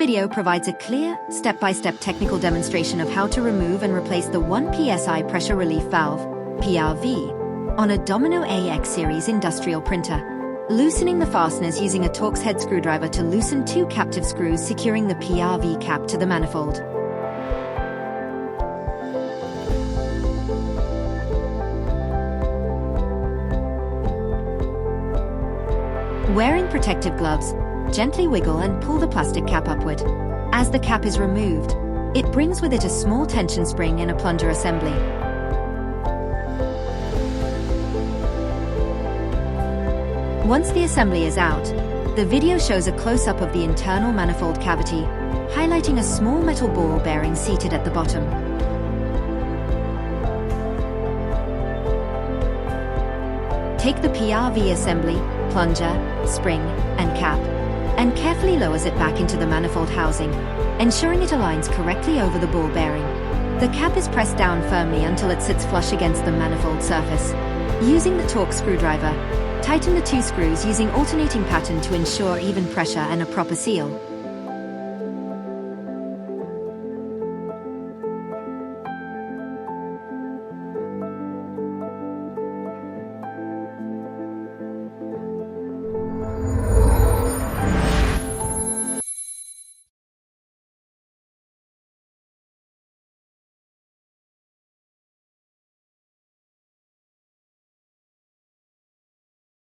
video provides a clear, step-by-step technical demonstration of how to remove and replace the 1 psi pressure relief valve, PRV, on a Domino AX series industrial printer. Loosening the fasteners using a Torx head screwdriver to loosen 2 captive screws securing the PRV cap to the manifold. Wearing protective gloves, gently wiggle and pull the plastic cap upward. As the cap is removed, it brings with it a small tension spring and a plunger assembly. Once the assembly is out, the video shows a close-up of the internal manifold cavity, highlighting a small metal ball bearing seated at the bottom. Take the PRV assembly, plunger, spring, and cap, and carefully lowers it back into the manifold housing, ensuring it aligns correctly over the ball bearing. The cap is pressed down firmly until it sits flush against the manifold surface. Using the Torx screwdriver, tighten the 2 screws using alternating pattern to ensure even pressure and a proper seal.